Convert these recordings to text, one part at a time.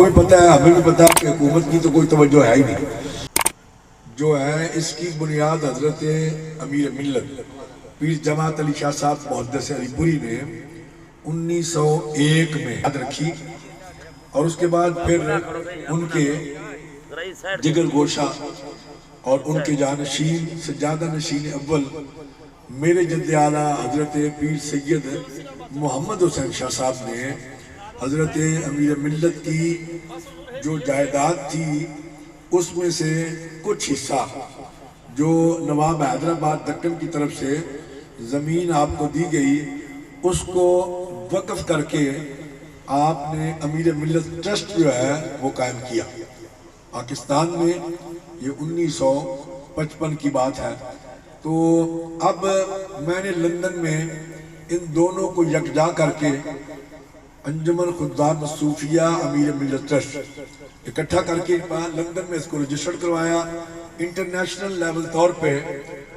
کو بھی پتہ ہے, ہمیں بھی پتہ ہے کہ حکومت کی تو کوئی توجہ ہے ہی نہیں. جو ہے اس کی بنیاد حضرت امیر ملت پیر جماعت علی شاہ صاحب محدث علی پوری نے 1901 میں یاد رکھی, اور اس کے بعد پھر ان کے جگر گوشہ اور ان کے جانشین سجادہ نشین اول میرے جد اعلیٰ حضرت پیر سید محمد حسین شاہ صاحب نے حضرت امیر ملت کی جو جائیداد تھی اس میں سے کچھ حصہ جو نواب حیدرآباد دکن کی طرف سے زمین آپ کو دی گئی اس کو وقف کر کے آپ نے امیر ملت ٹرسٹ جو ہے وہ قائم کیا پاکستان میں. یہ 1955 کی بات ہے. تو اب میں نے لندن میں ان دونوں کو یکجا کر کے انجمن خدام صوفیہ امیر ملت ٹرسٹ اکٹھا کر کے لندن میں اس کو رجسٹر کروایا. انٹرنیشنل لیول طور پہ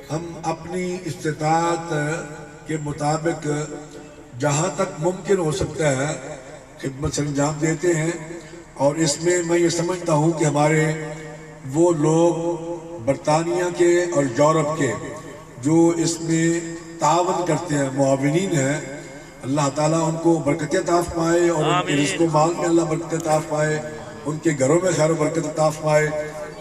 ہم اپنی استطاعت کے مطابق جہاں تک ممکن ہو سکتا ہے خدمت انجام دیتے ہیں. اور اس میں میں یہ سمجھتا ہوں کہ ہمارے وہ لوگ برطانیہ کے اور یورپ کے جو اس میں تعاون کرتے ہیں, معاونین ہیں, اللہ تعالیٰ ان کو برکت عطا فرمائے اور ان کے رزق و مال میں اللہ برکت عطا فرمائے, ان کے گھروں میں خیر و برکت عطا فرمائے.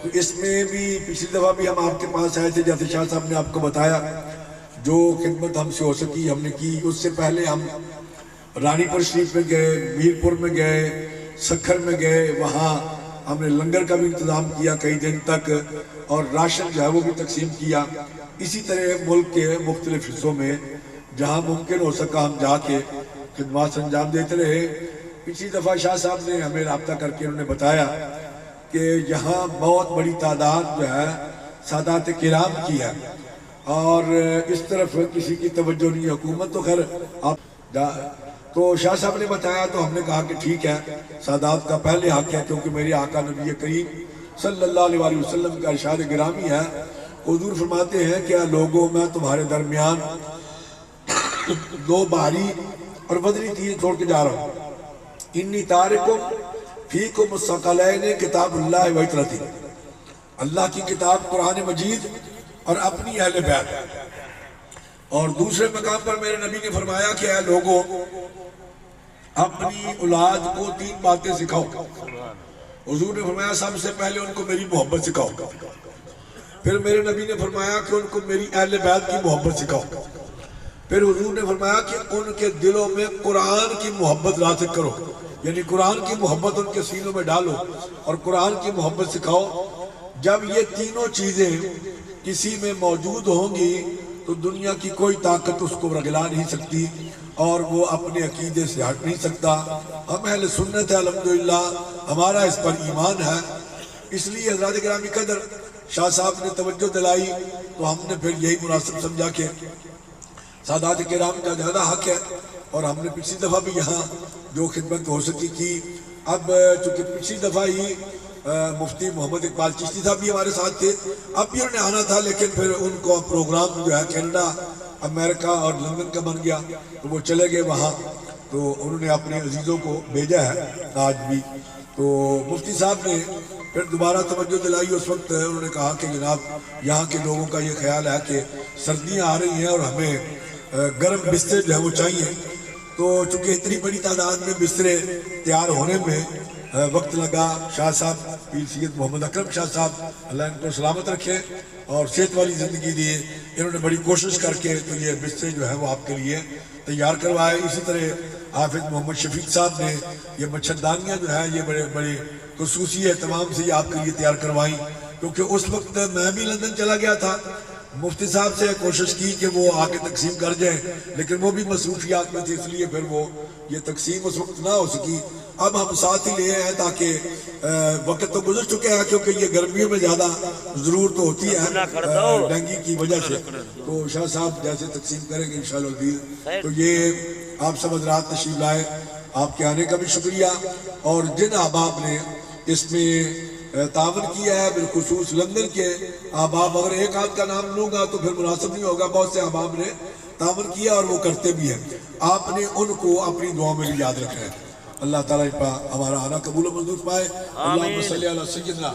تو اس میں بھی پچھلی دفعہ بھی ہم آپ کے پاس آئے تھے, جیسے شاہ صاحب نے آپ کو بتایا جو خدمت ہم سے ہو سکی ہم نے کی. اس سے پہلے ہم رانی پور شریف میں گئے, میرپور میں گئے, سکھر میں گئے, وہاں ہم نے لنگر کا بھی انتظام کیا کئی دن تک, اور راشن جو ہے وہ بھی تقسیم کیا. اسی طرح ملک کے مختلف حصوں میں جہاں ممکن ہو سکا ہم جا کے خدمات انجام دیتے رہے. پچھلی دفعہ شاہ صاحب نے ہمیں رابطہ کر کے انہوں نے بتایا کہ یہاں بہت بڑی تعداد جو ہے سادات کرام کی ہے, اور اس طرف کسی کی توجہ نہیں. حکومت تو خیر آپ تو شاہ صاحب نے بتایا تو ہم نے کہا کہ ٹھیک ہے, سادات کا پہلے حق ہے, کیونکہ میری آقا نبی کریم صلی اللہ علیہ وسلم کا ارشاد گرامی ہے. حضور فرماتے ہیں کہ لوگوں میں تمہارے درمیان دو بھاری اور وزنی چیزیں چھوڑ کے جا رہا ہوں. انی تارکم فیکم الثقلین کتاب اللہ و عترتی, اللہ کی کتاب قرآن مجید اور اپنی اہل بیت. اور دوسرے مقام پر میرے نبی نے فرمایا کہ اے لوگوں اپنی اولاد کو 3 باتیں سکھاؤ. حضور نے فرمایا سب سے پہلے ان کو میری محبت سکھاؤ. پھر میرے نبی نے فرمایا کہ ان کو میری اہل بیت کی محبت سکھاؤ. پھر حضور نے فرمایا کہ ان کے دلوں میں قرآن کی محبت راسخ کرو, یعنی قرآن کی محبت ان کے سینوں میں ڈالو اور قرآن کی محبت سکھاؤ. جب یہ تینوں چیزیں کسی میں موجود ہوں گی تو دنیا کی کوئی طاقت اس کو رگلا نہیں سکتی اور وہ اپنے عقیدے سے ہٹ نہیں سکتا. ہم اہل سنت ہے الحمدللہ, ہمارا اس پر ایمان ہے. اس لیے حضرات گرامی قدر شاہ صاحب نے توجہ دلائی تو ہم نے پھر یہی مناسب سمجھا کہ سادات کرام کا زیادہ حق ہے. اور ہم نے پچھلی دفعہ بھی یہاں جو خدمت ہو سکی کی. اب چونکہ پچھلی دفعہ ہی مفتی محمد اقبال چشتی صاحب بھی ہمارے ساتھ تھے, اب بھی انہوں نے آنا تھا, لیکن پھر ان کو پروگرام جو ہے کینیڈا, امریکہ اور لندن کا بن گیا تو وہ چلے گئے وہاں. تو انہوں نے اپنے عزیزوں کو بھیجا ہے آج بھی. تو مفتی صاحب نے پھر دوبارہ توجہ دلائی. اس وقت انہوں نے کہا کہ جناب یہاں کے لوگوں کا یہ خیال ہے کہ سردیاں آ رہی ہیں اور ہمیں گرم بستر جو ہے وہ چاہیے. تو چونکہ اتنی بڑی تعداد میں بسترے تیار ہونے میں وقت لگا, شاہ صاحب پیر سید محمد اکرم شاہ صاحب اللہ ان کو سلامت رکھے اور صحت والی زندگی دیے, انہوں نے بڑی کوشش کر کے تو یہ بسترے جو ہے وہ آپ کے لیے تیار کروائے. اسی طرح حافظ محمد شفیق صاحب نے یہ مچھردانیاں جو ہے یہ بڑے بڑے خصوصی اہتمام سے یہ آپ کے لیے تیار کروائیں, کیونکہ اس وقت میں بھی لندن چلا گیا تھا. مفتی صاحب سے کوشش کی کہ وہ آ کے تقسیم کر جائیں, لیکن وہ بھی مصروفیات میں تھے, اس لیے پھر وہ یہ تقسیم اس وقت نہ ہو سکی. اب ہم ساتھ ہی لے ہیں تاکہ وقت تو گزر چکے ہیں, کیونکہ یہ گرمیوں میں زیادہ ضرورت ہوتی ہے ڈینگی کی وجہ سے. تو شاہ صاحب جیسے تقسیم کریں گے انشاءاللہ. تو یہ آپ سب حضرات تشریف لائے, آپ کے آنے کا بھی شکریہ. اور جن احباب نے اس میں تعاون کیا ہے, بالخصوص لندن کے احباب, اگر ایک آدھ کا نام لوں گا تو پھر مناسب نہیں ہوگا, بہت سے احباب نے تعاون کیا اور وہ کرتے بھی ہیں. آپ نے ان کو اپنی دعاؤں میں بھی یاد رکھنا ہے. اللہ تعالیٰ ہمارا آنا قبول و منظور پائے. اللہم صلی علی سیدنا